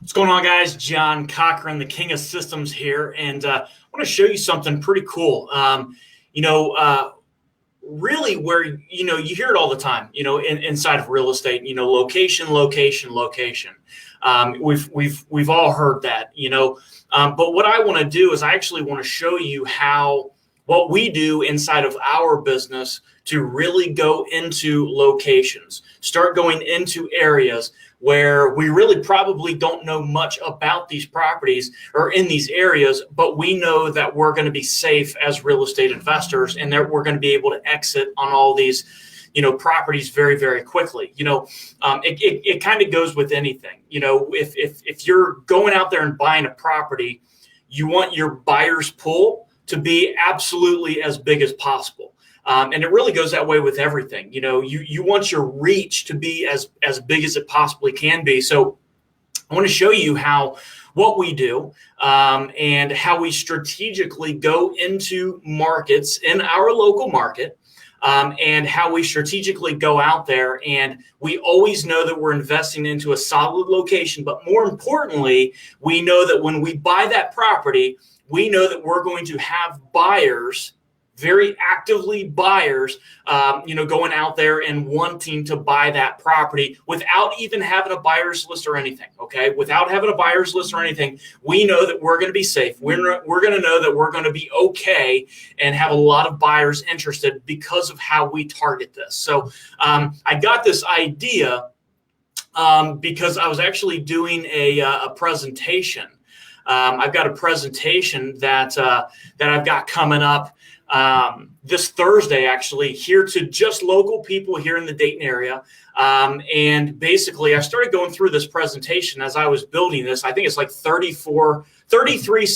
What's going on, guys? John Cochran, the King of Systems here, and I want to show you something pretty cool. Really where, you hear it all the time, inside of real estate, location, location, location. We've all heard that, but what I want to do is I actually want to show you what we do inside of our business to really go into locations, start going into areas where we really probably don't know much about these properties or in these areas, but we know that we're going to be safe as real estate investors and that we're going to be able to exit on all these, properties very, very quickly. It kind of goes with anything. If you're going out there and buying a property, you want your buyer's pool to be absolutely as big as possible. And it really goes that way with everything. You want your reach to be as big as it possibly can be. So I want to show you what we do and how we strategically go into markets in our local market, and how we strategically go out there. And we always know that we're investing into a solid location. But more importantly, we know that when we buy that property, we know that we're going to have buyers, very actively buyers, going out there and wanting to buy that property without even having a buyer's list or anything. Okay, without having a buyer's list or anything, we know that we're going to be safe. We're going to know that we're going to be okay and have a lot of buyers interested because of how we target this. So I got this idea because I was actually doing a presentation. I've got a presentation that I've got coming up this Thursday, actually, here to just local people here in the Dayton area. And basically, I started going through this presentation as I was building this. I think it's like 33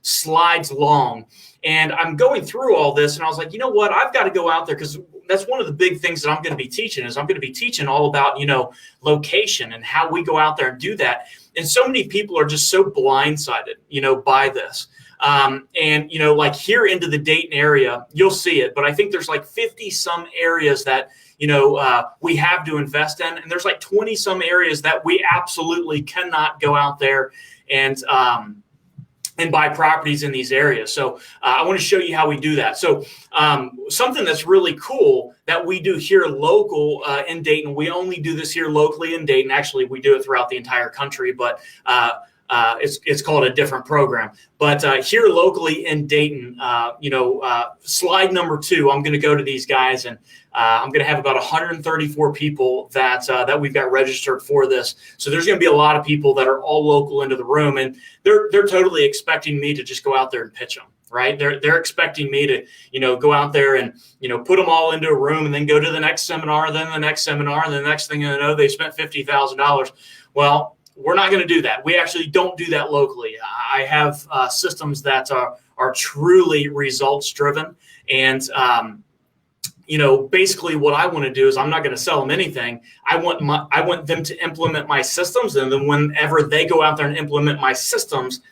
slides long. And I'm going through all this, and I was like, you know what? I've got to go out there because that's one of the big things that I'm going to be teaching is I'm going to be teaching all about, location and how we go out there and do that. And so many people are just so blindsided, by this. And, like here into the Dayton area, you'll see it. But I think there's like 50 some areas that, we have to invest in. And there's like 20 some areas that we absolutely cannot go out there and buy properties in these areas. So I want to show you how we do that. So something that's really cool that we do here local in Dayton, we only do this here locally in Dayton. Actually, we do it throughout the entire country, but it's called a different program. But here locally in Dayton, slide number 2, I'm going to go to these guys, and I'm going to have about 134 people that we've got registered for this. So there's going to be a lot of people that are all local into the room, and they're totally expecting me to just go out there and pitch them. Right? They're expecting me to, go out there and, put them all into a room and then go to the next seminar, then the next seminar, and the next thing you know, they spent $50,000. Well, we're not going to do that. We actually don't do that locally. I have systems that are truly results driven. And, basically what I want to do is I'm not going to sell them anything. I want them to implement my systems. And then whenever they go out there and implement my systems,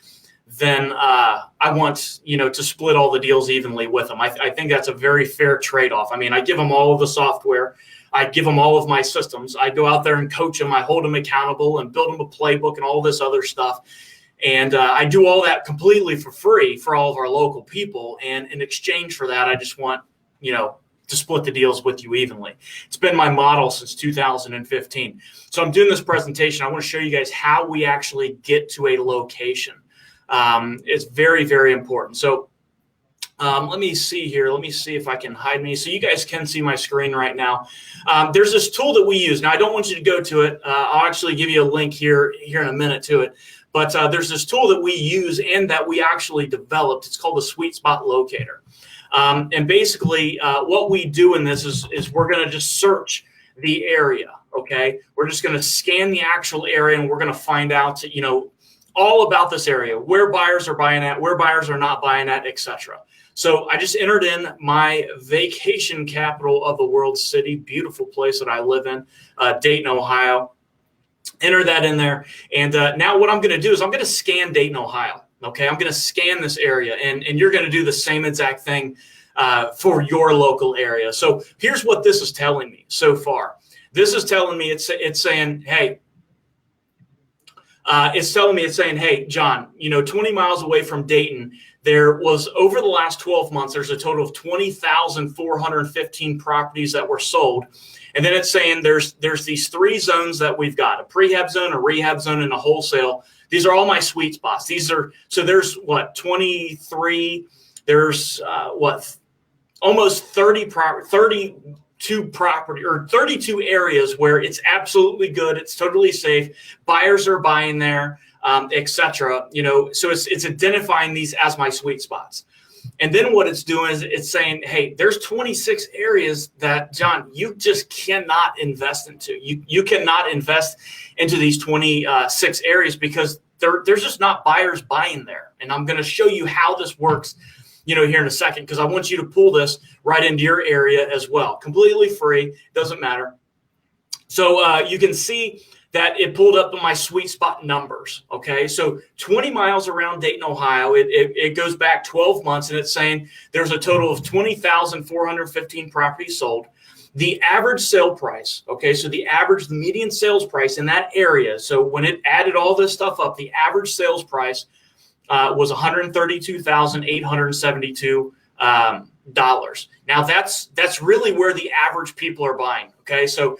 then I want, to split all the deals evenly with them. I think that's a very fair trade-off. I mean, I give them all of the software. I give them all of my systems. I go out there and coach them. I hold them accountable and build them a playbook and all this other stuff. And I do all that completely for free for all of our local people. And in exchange for that, I just want, to split the deals with you evenly. It's been my model since 2015. So I'm doing this presentation. I want to show you guys how we actually get to a location. It's very, very important. So let me see here. Let me see if I can hide me. So you guys can see my screen right now. There's this tool that we use. Now, I don't want you to go to it. I'll actually give you a link here in a minute to it. But there's this tool that we use and that we actually developed. It's called the Sweet Spot Locator. And basically what we do in this is we're going to just search the area. Okay. We're just going to scan the actual area and we're going to find out, all about this area, where buyers are buying at, where buyers are not buying at, etc. So I just entered in my vacation capital of the world city, beautiful place that I live in, Dayton, Ohio. Enter that in there. And now what I'm going to do is I'm going to scan Dayton, Ohio. Okay, I'm going to scan this area, and you're going to do the same exact thing for your local area. So here's what this is telling me so far. This is telling me it's saying, hey, It's telling me, it's saying, hey, John, 20 miles away from Dayton, there was, over the last 12 months, there's a total of 20,415 properties that were sold. And then it's saying there's these 3 zones that we've got: a prehab zone, a rehab zone, and a wholesale. These are all my sweet spots. So there's 23, there's almost 32 areas where it's absolutely good. It's totally safe. Buyers are buying there, etc. So it's identifying these as my sweet spots. And then what it's doing is it's saying, hey, there's 26 areas that, John, you just cannot invest into. You cannot invest into these 26 areas because there's just not buyers buying there. And I'm going to show you how this works, here in a second, because I want you to pull this right into your area as well. Completely free, doesn't matter. So you can see that it pulled up my sweet spot numbers. Okay, so 20 miles around Dayton, Ohio, it goes back 12 months, and it's saying there's a total of 20,415 properties sold. The average sale price, okay, so the median sales price in that area, so when it added all this stuff up, the average sales price was $132,872. Now that's really where the average people are buying. Okay, so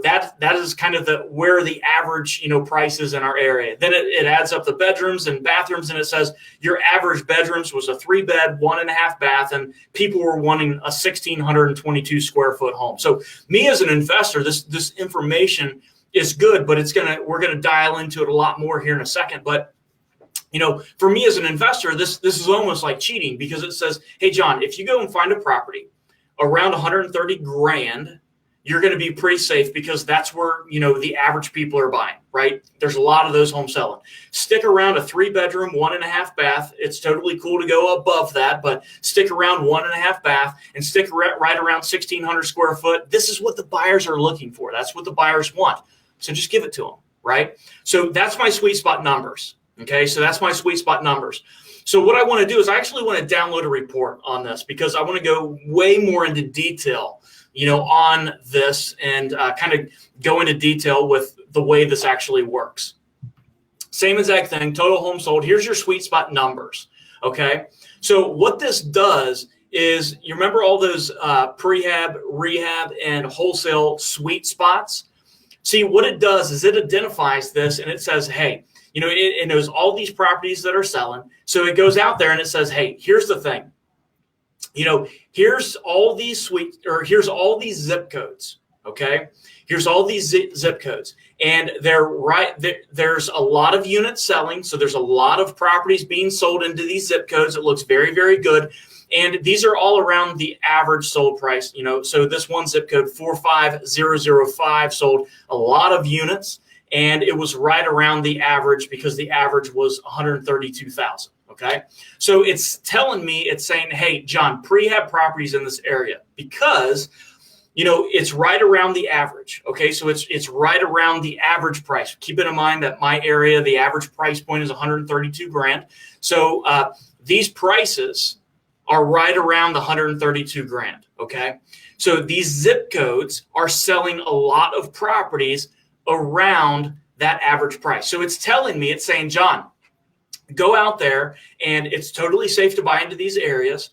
that is kind of where the average price is in our area. Then it adds up the bedrooms and bathrooms, and it says your average bedrooms was a 3-bed, 1.5 bath, and people were wanting a 1,622 square foot home. So me as an investor, this information is good, but we're gonna dial into it a lot more here in a second. But for me as an investor, this is almost like cheating, because it says, hey, John, if you go and find a property around 130 grand, you're going to be pretty safe, because that's where, the average people are buying, right? There's a lot of those homes selling. Stick around a 3-bedroom, 1.5 bath. It's totally cool to go above that, but stick around 1.5 bath and stick right around 1,600 square foot. This is what the buyers are looking for. That's what the buyers want. So just give it to them, right? So that's my sweet spot numbers. Okay, so that's my sweet spot numbers. So what I want to do is I actually want to download a report on this, because I want to go way more into detail, on this, and kind of go into detail with the way this actually works. Same exact thing, total homes sold. Here's your sweet spot numbers. Okay, so what this does is, you remember all those prehab, rehab, and wholesale sweet spots? See, what it does is it identifies this, and it says, hey, it knows all these properties that are selling. So it goes out there and it says, hey, here's the thing. Here's all these here's all these zip codes. Okay. Here's all these zip codes, and there's a lot of units selling. So there's a lot of properties being sold into these zip codes. It looks very, very good. And these are all around the average sold price. So this one zip code 45005 sold a lot of units. And it was right around the average, because the average was 132,000. Okay. So it's telling me, it's saying, hey, John, prehab properties in this area, because, it's right around the average. Okay. So it's right around the average price. Keep in mind that my area, the average price point is 132 grand. So these prices are right around the 132 grand. Okay. So these zip codes are selling a lot of properties around that average price. So it's telling me, it's saying, John, go out there, and it's totally safe to buy into these areas.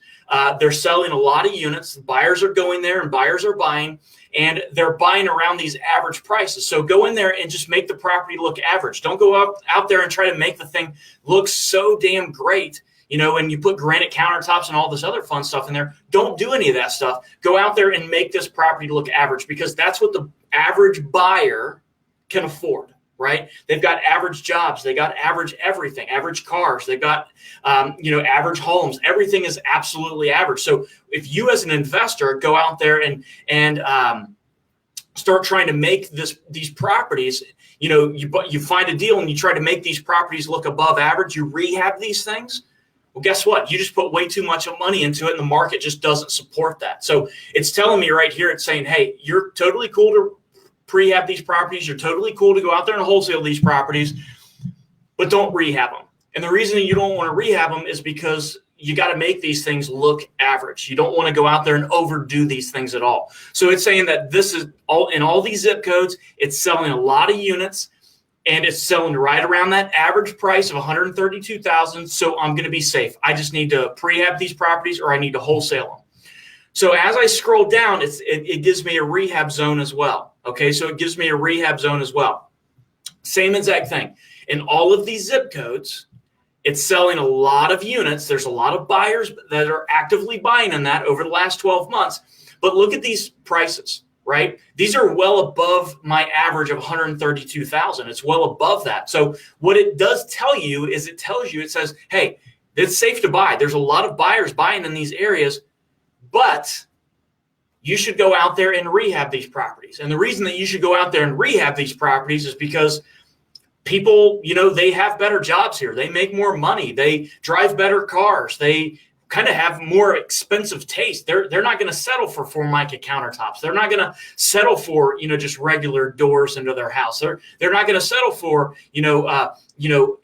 They're selling a lot of units. Buyers are going there, and buyers are buying, and they're buying around these average prices. So go in there and just make the property look average. Don't go out there and try to make the thing look so damn great, and you put granite countertops and all this other fun stuff in there. Don't do any of that stuff. Go out there and make this property look average, because that's what the average buyer can afford, right? They've got average jobs. They got average everything, average cars. They've got, average homes. Everything is absolutely average. So if you as an investor go out there and start trying to make these properties, you find a deal and you try to make these properties look above average, you rehab these things. Well, guess what? You just put way too much money into it, and the market just doesn't support that. So it's telling me right here, it's saying, hey, you're totally cool to prehab these properties. You're totally cool to go out there and wholesale these properties, but don't rehab them. And the reason you don't want to rehab them is because you got to make these things look average. You don't want to go out there and overdo these things at all. So it's saying that this is all in all these zip codes. It's selling a lot of units, and it's selling right around that average price of $132,000. So I'm going to be safe. I just need to prehab these properties, or I need to wholesale them. So as I scroll down, it gives me a rehab zone as well. Okay, so it gives me a rehab zone as well. Same exact thing. In all of these zip codes, it's selling a lot of units. There's a lot of buyers that are actively buying in that over the last 12 months. But look at these prices, right? These are well above my average of 132,000. It's well above that. So what it does tell you is it says, hey, it's safe to buy. There's a lot of buyers buying in these areas, but you should go out there and rehab these properties. And the reason that you should go out there and rehab these properties is because people, they have better jobs here. They make more money. They drive better cars. They kind of have more expensive taste. They're not going to settle for Formica countertops. They're not going to settle for, just regular doors into their house. They're not going to settle for,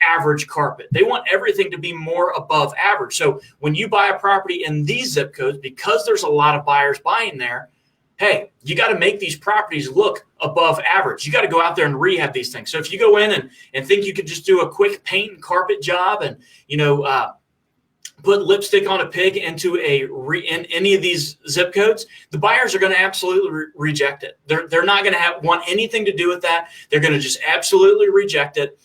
average carpet. They want everything to be more above average. So when you buy a property in these zip codes, because there's a lot of buyers buying there, hey, you got to make these properties look above average. You got to go out there and rehab these things. So if you go in and think you could just do a quick paint and carpet job and, put lipstick on a pig into in any of these zip codes, the buyers are going to absolutely reject it. They're not going to want anything to do with that. They're going to just absolutely reject it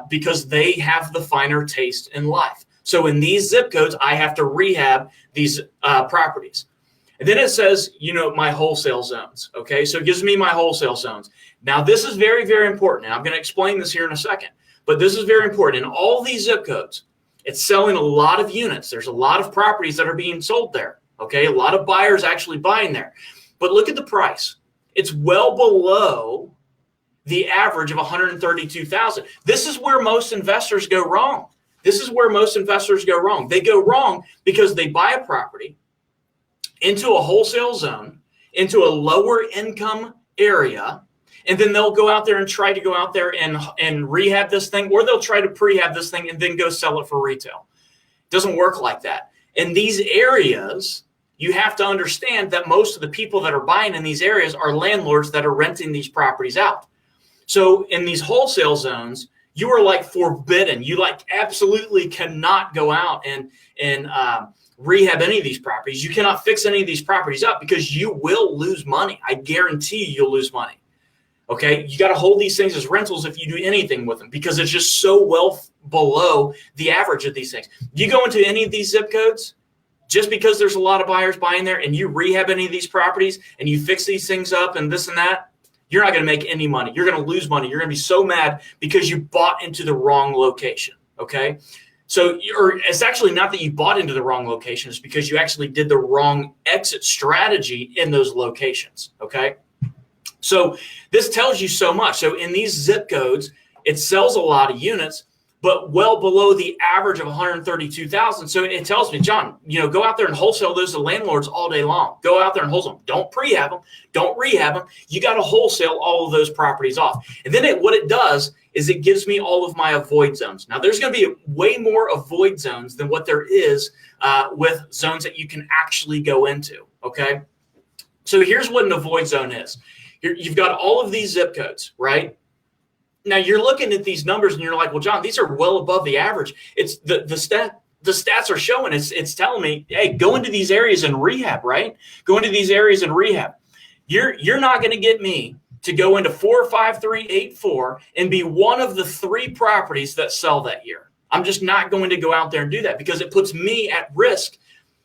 because they have the finer taste in life. So in these zip codes, I have to rehab these properties. And then it says, my wholesale zones. Okay, so it gives me my wholesale zones. Now, this is very, very important. And I'm going to explain this here in a second. But this is very important. In all these zip codes, it's selling a lot of units. There's a lot of properties that are being sold there. Okay, a lot of buyers actually buying there. But look at the price. It's well below the average of 132,000. This is where most investors go wrong. This is where most investors go wrong. They go wrong because they buy a property into a wholesale zone, into a lower income area, and then they'll go out there and try to go out there and rehab this thing, or they'll try to prehab this thing and then go sell it for retail. It doesn't work like that. In these areas, you have to understand that most of the people that are buying in these areas are landlords that are renting these properties out. So in these wholesale zones, you are like forbidden. You like absolutely cannot go out and rehab any of these properties. You cannot fix any of these properties up because you will lose money. I guarantee you'll lose money. Okay, you got to hold these things as rentals if you do anything with them because it's just so well below the average of these things. You go into any of these zip codes, just because there's a lot of buyers buying there and you rehab any of these properties and you fix these things up and this and that, you're not going to make any money. You're going to lose money. You're going to be so mad because you bought into the wrong location. Okay, so it's actually not that you bought into the wrong location. It's because you actually did the wrong exit strategy in those locations. Okay. So this tells you so much. So in these zip codes, it sells a lot of units, but well below the average of 132,000. So it tells me, John, go out there and wholesale those to landlords all day long. Go out there and wholesale them. Don't prehab them. Don't rehab them. You got to wholesale all of those properties off. And then what it does is it gives me all of my avoid zones. Now, there's going to be way more avoid zones than what there is with zones that you can actually go into, okay? So here's what an avoid zone is. You've got all of these zip codes, right? Now you're looking at these numbers and you're like, well, John, these are well above the average. It's the stats are showing. It's telling me, hey, go into these areas and rehab, right? Go into these areas and rehab. You're not going to get me to go into 45384 and be one of the 3 properties that sell that year. I'm just not going to go out there and do that because it puts me at risk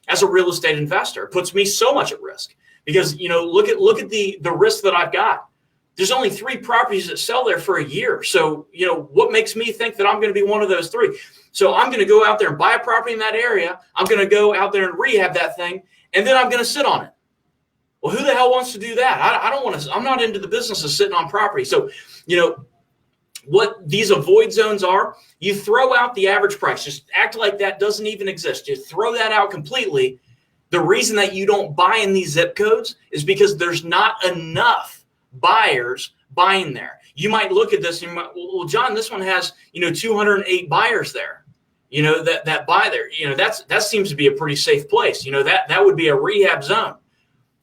as a real estate investor. It puts me so much at risk. Because, look at the risk that I've got. There's only 3 properties that sell there for a year. So, what makes me think that I'm going to be one of those 3? So I'm going to go out there and buy a property in that area. I'm going to go out there and rehab that thing. And then I'm going to sit on it. Well, who the hell wants to do that? I don't want to. I'm not into the business of sitting on property. So, what these avoid zones are, you throw out the average price. Just act like that doesn't even exist. Just throw that out completely. The reason that you don't buy in these zip codes is because there's not enough buyers buying there. You might look at this and you might, well, John, this one has, 208 buyers there, that buy there. That seems to be a pretty safe place. That would be a rehab zone.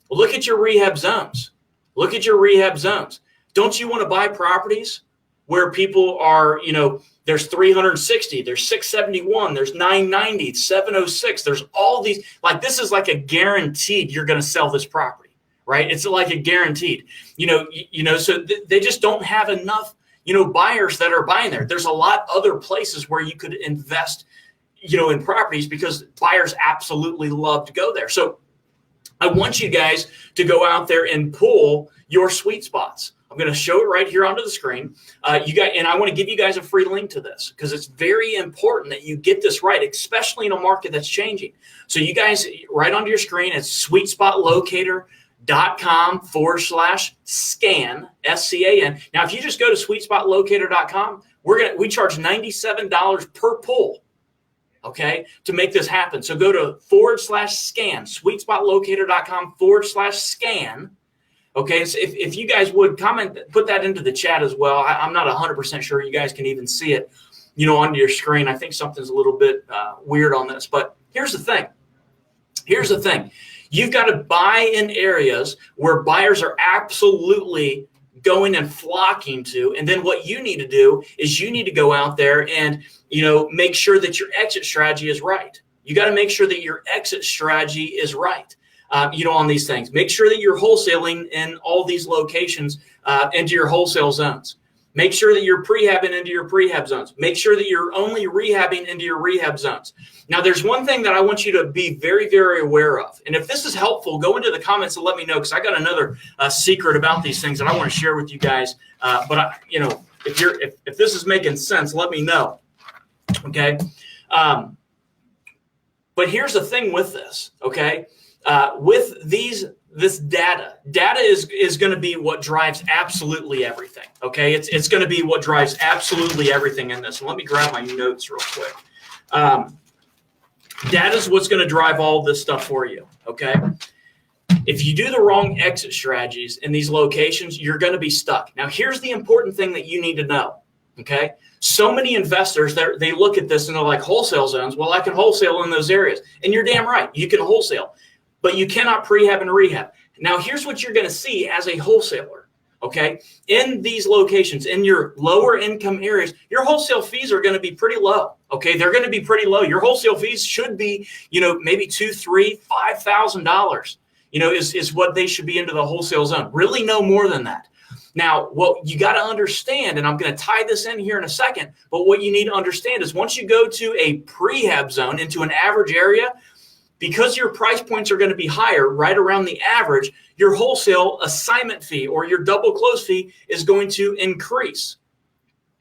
Well, look at your rehab zones. Look at your rehab zones. Don't you want to buy properties where people are, there's 360, there's 671, there's 990, 706. There's all these, like, this is like a guaranteed you're going to sell this property, right? It's like a guaranteed, so they just don't have enough, buyers that are buying there. There's a lot other places where you could invest, in properties, because buyers absolutely love to go there. So I want you guys to go out there and pull your sweet spots. I'm going to show it right here onto the screen. And I want to give you guys a free link to this, because it's very important that you get this right, especially in a market that's changing. So you guys, right onto your screen, it's sweetspotlocator.com/scan, SCAN. Now, if you just go to sweetspotlocator.com, we charge $97 per pull, okay, to make this happen. So go to /scan, sweetspotlocator.com/scan. Okay, so if you guys would comment, put that into the chat as well. I'm not 100% sure you guys can even see it, onto your screen. I think something's a little bit weird on this, but here's the thing. You've got to buy in areas where buyers are absolutely going and flocking to. And then what you need to do is you need to go out there and, make sure that your exit strategy is right. You got to make sure that your exit strategy is right. On these things. Make sure that you're wholesaling in all these locations into your wholesale zones. Make sure that you're prehabbing into your prehab zones. Make sure that you're only rehabbing into your rehab zones. Now, there's one thing that I want you to be very, very aware of. And if this is helpful, go into the comments and let me know, because I got another secret about these things that I want to share with you guys. If this is making sense, let me know. Okay. But here's the thing with this. Okay. With this data is going to be what drives absolutely everything. Okay, it's going to be what drives absolutely everything in this. And let me grab my notes real quick. Data is what's going to drive all this stuff for you. Okay, if you do the wrong exit strategies in these locations, you're going to be stuck. Now, here's the important thing that you need to know. Okay, so many investors, they look at this and they're like, wholesale zones. Well, I can wholesale in those areas, and you're damn right, you can wholesale. But you cannot prehab and rehab. Now, here's what you're going to see as a wholesaler, okay? In these locations, in your lower income areas, your wholesale fees are going to be pretty low, okay? They're going to be pretty low. Your wholesale fees should be, maybe $2,000, $3,000, $5,000, is what they should be into the wholesale zone. Really no more than that. Now, what you got to understand, and I'm going to tie this in here in a second, but what you need to understand is once you go to a prehab zone, into an average area, because your price points are going to be higher, right around the average, your wholesale assignment fee or your double close fee is going to increase.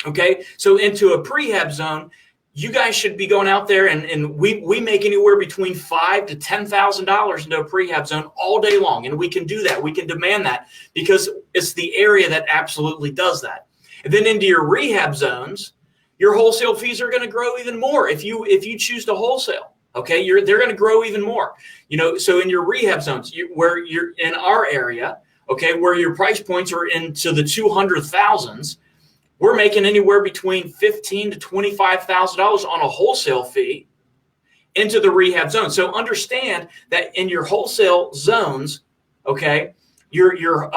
Okay, so into a prehab zone, you guys should be going out there and we make anywhere between $5,000 to $10,000 into a prehab zone all day long. And we can do that. We can demand that because it's the area that absolutely does that. And then into your rehab zones, your wholesale fees are going to grow even more if you choose to wholesale. Okay, they're going to grow even more. So in your rehab zones, where you're in our area, okay, where your price points are into the 200,000s, we're making anywhere between $15,000 to $25,000 on a wholesale fee into the rehab zone. So understand that in your wholesale zones, okay, your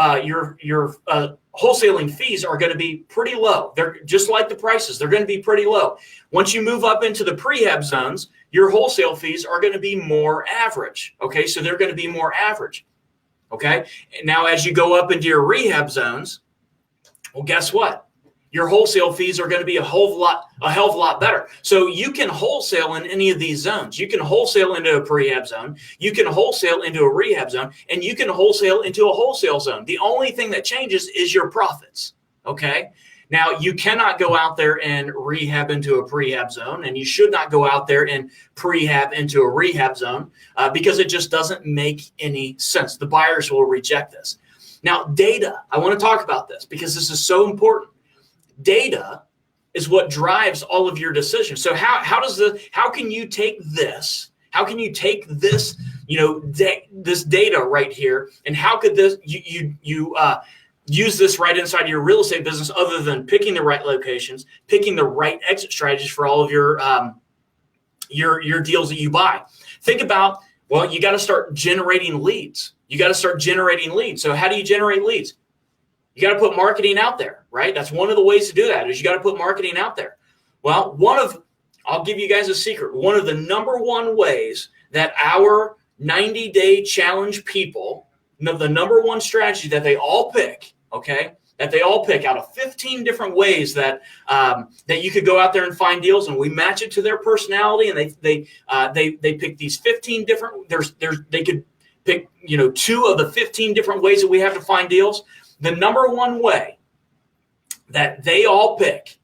wholesaling fees are going to be pretty low. They're just like the prices. They're going to be pretty low. Once you move up into the prehab zones, your wholesale fees are going to be more average. Okay, so they're going to be more average. Okay, and now as you go up into your rehab zones, well, guess what? Your wholesale fees are going to be a hell of a lot better. So you can wholesale in any of these zones. You can wholesale into a prehab zone. You can wholesale into a rehab zone, and you can wholesale into a wholesale zone. The only thing that changes is your profits. Okay. Now, you cannot go out there and rehab into a prehab zone, and you should not go out there and prehab into a rehab zone because it just doesn't make any sense. The buyers will reject this. Now, data, I want to talk about this because this is so important. Data is what drives all of your decisions. So how can you take this? How can you take this, this data right here, and how could this you use this right inside your real estate business, other than picking the right locations, picking the right exit strategies for all of your deals that you buy? Think about, well, you got to start generating leads. So how do you generate leads? You got to put marketing out there, right? That's one of the ways to do that is you got to put marketing out there. Well, I'll give you guys a secret. One of the number one ways that our 90-day challenge people, the number one strategy that they all pick, okay, that they all pick out of 15 different ways that that you could go out there and find deals, and we match it to their personality, and they pick these 15 different. They could pick 2 of the 15 different ways that we have to find deals. The number one way that they all pick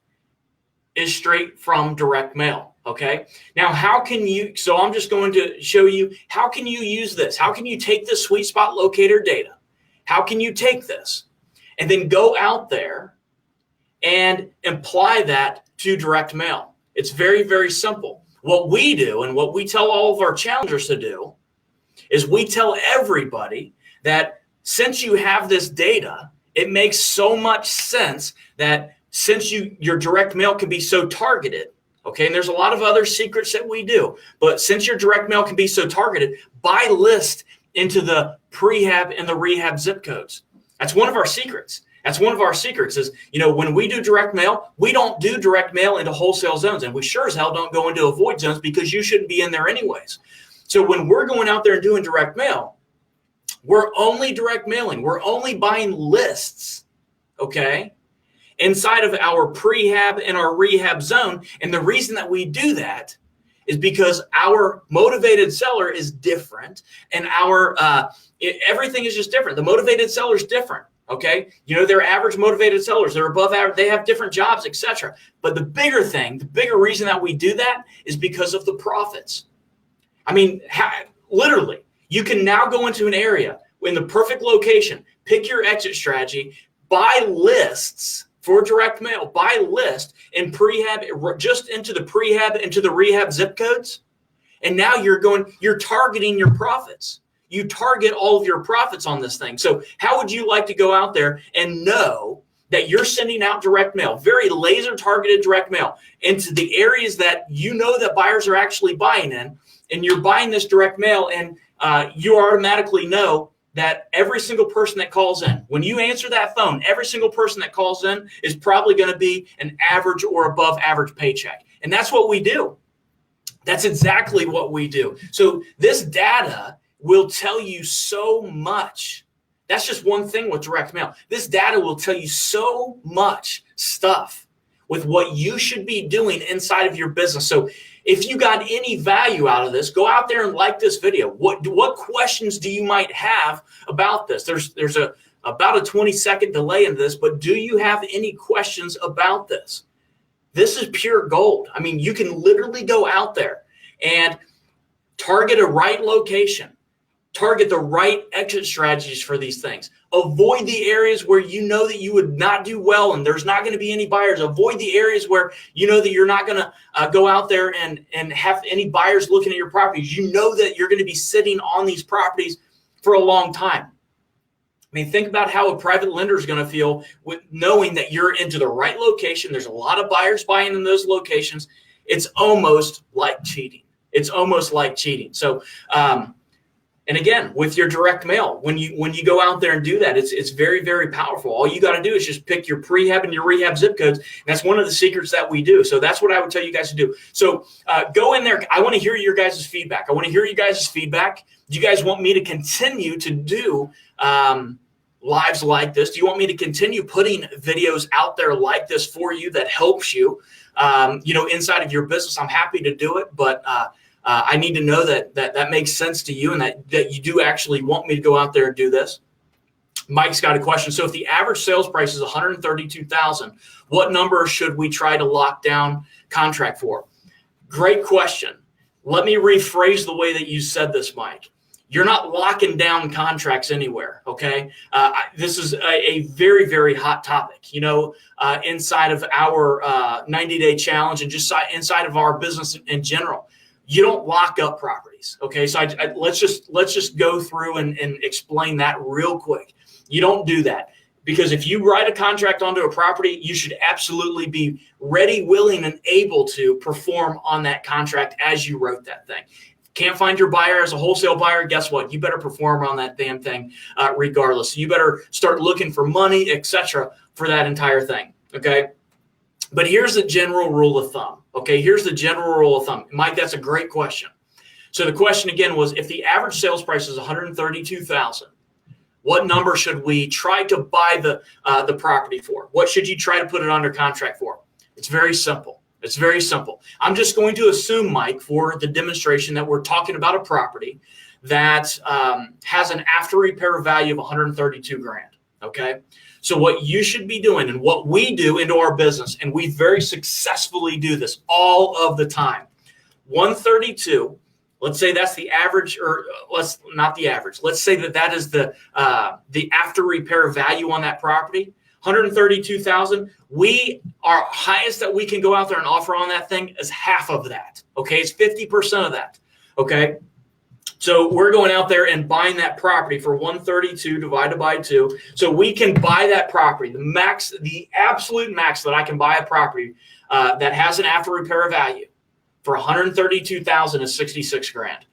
is straight from direct mail. Okay. Now, how can you? So I'm just going to show you how can you use this. How can you take this Sweet Spot Locator data? How can you take this and then go out there and apply that to direct mail? It's very, very simple. What we do and what we tell all of our challengers to do is we tell everybody that since you have this data, it makes so much sense that since your direct mail can be so targeted, okay, and there's a lot of other secrets that we do, but since your direct mail can be so targeted, buy list into the prehab and the rehab zip codes. That's one of our secrets. That's one of our secrets is, when we do direct mail, we don't do direct mail into wholesale zones, and we sure as hell don't go into avoid zones because you shouldn't be in there anyways. So when we're going out there and doing direct mail, we're only direct mailing. We're only buying lists, okay, inside of our prehab and our rehab zone. And the reason that we do that is because our motivated seller is different, and everything is just different. The motivated seller is different. Okay. They're average motivated sellers. They're above average. They have different jobs, etc. But the bigger reason that we do that is because of the profits. I mean, literally, you can now go into an area in the perfect location, pick your exit strategy, buy lists for direct mail, buy list in prehab, just into the prehab, into the rehab zip codes. And now you're targeting your profits. You target all of your profits on this thing. So how would you like to go out there and know that you're sending out direct mail, very laser targeted direct mail into the areas that that buyers are actually buying in, and you're buying this direct mail, and you automatically know that every single person that calls in, when you answer that phone, every single person that calls in is probably going to be an average or above average paycheck. And that's what we do. That's exactly what we do. So this data will tell you so much. That's just one thing with direct mail. This data will tell you so much stuff with what you should be doing inside of your business. So if you got any value out of this, go out there and like this video. What questions do you might have about this? There's about a 20-second delay in this, but do you have any questions about this? This is pure gold. I mean, you can literally go out there and target a right location. Target the right exit strategies for these things. Avoid the areas where that you would not do well and there's not going to be any buyers. Avoid the areas where that you're not going to go out there and have any buyers looking at your properties. That you're going to be sitting on these properties for a long time. I mean, think about how a private lender is going to feel with knowing that you're into the right location. There's a lot of buyers buying in those locations. It's almost like cheating. So, and again, with your direct mail, when you go out there and do that, it's very, very powerful. All you got to do is just pick your prehab and your rehab zip codes. That's one of the secrets that we do. So that's what I would tell you guys to do. So go in there. I want to hear your guys' feedback. Do you guys want me to continue to do lives like this? Do you want me to continue putting videos out there like this for you that helps you, inside of your business? I'm happy to do it, but I need to know that makes sense to you and that you do actually want me to go out there and do this. Mike's got a question. So if the average sales price is $132,000, what number should we try to lock down contract for? Great question. Let me rephrase the way that you said this, Mike. You're not locking down contracts anywhere, okay? This is a very, very hot topic, inside of our 90-day challenge and just inside of our business in general. You don't lock up properties, okay? So let's just go through and explain that real quick. You don't do that because if you write a contract onto a property, you should absolutely be ready, willing, and able to perform on that contract as you wrote that thing. Can't find your buyer as a wholesale buyer, guess what? You better perform on that damn thing regardless. You better start looking for money, etc., for that entire thing. Okay. But here's the general rule of thumb. Okay. Here's the general rule of thumb. Mike, that's a great question. So the question again was, if the average sales price is $132,000, what number should we try to buy the property for? What should you try to put it under contract for? It's very simple. It's very simple. I'm just going to assume, Mike, for the demonstration that we're talking about a property that has an after repair value of 132 grand. Okay. So what you should be doing, and what we do into our business, and we very successfully do this all of the time, 132. Let's say that's the average, or let's not the average. Let's say that is the after repair value on that property, 132,000. Our highest that we can go out there and offer on that thing is half of that. Okay, it's 50% of that. Okay, so we're going out there and buying that property for 132 divided by 2. So we can buy that property. The absolute max that I can buy a property that has an after repair value for 132,000 is 66 grand.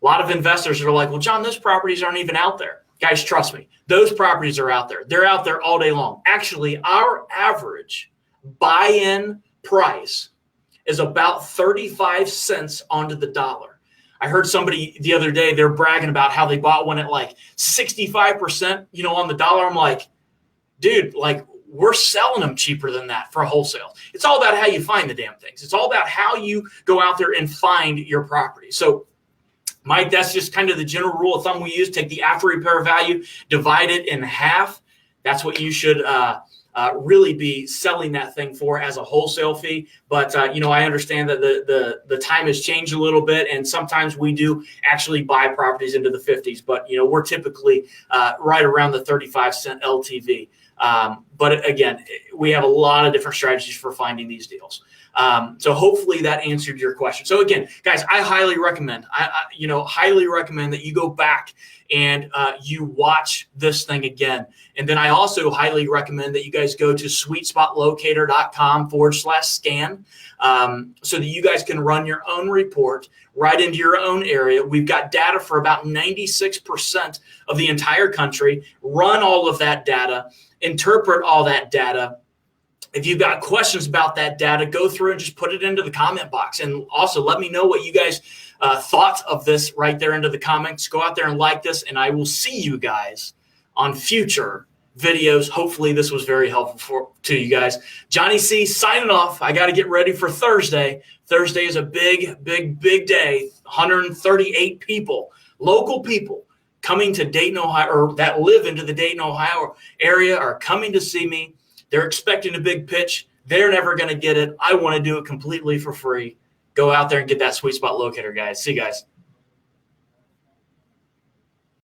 A lot of investors are like, well, John, those properties aren't even out there. Guys, trust me, those properties are out there. They're out there all day long. Actually, our average buy-in price is about 35 cents onto the dollar. I heard somebody the other day, they're bragging about how they bought one at like 65%, on the dollar. I'm like, dude, like, we're selling them cheaper than that for a wholesale. It's all about how you find the damn things. It's all about how you go out there and find your property. So, Mike, that's just kind of the general rule of thumb we use. Take the after repair value, divide it in half. That's what you should really be selling that thing for as a wholesale fee. But, I understand that the time has changed a little bit, and sometimes we do actually buy properties into the 50s. But, we're typically right around the 35-cent LTV. But again, we have a lot of different strategies for finding these deals. So hopefully that answered your question. So again, guys, I highly recommend, highly recommend that you go back and you watch this thing again. And then I also highly recommend that you guys go to sweetspotlocator.com/scan so that you guys can run your own report right into your own area. We've got data for about 96% of the entire country. Run all of that data, interpret all that data. If you've got questions about that data, go through and just put it into the comment box. And also let me know what you guys thought of this right there into the comments. Go out there and like this, and I will see you guys on future videos. Hopefully this was very helpful to you guys. Johnny C signing off. I got to get ready for Thursday. Thursday is a big, big, big day. 138 people, local people coming to Dayton, Ohio, or that live into the Dayton, Ohio area are coming to see me. They're expecting a big pitch. They're never going to get it. I want to do it completely for free. Go out there and get that Sweet Spot Locator, guys. See you guys.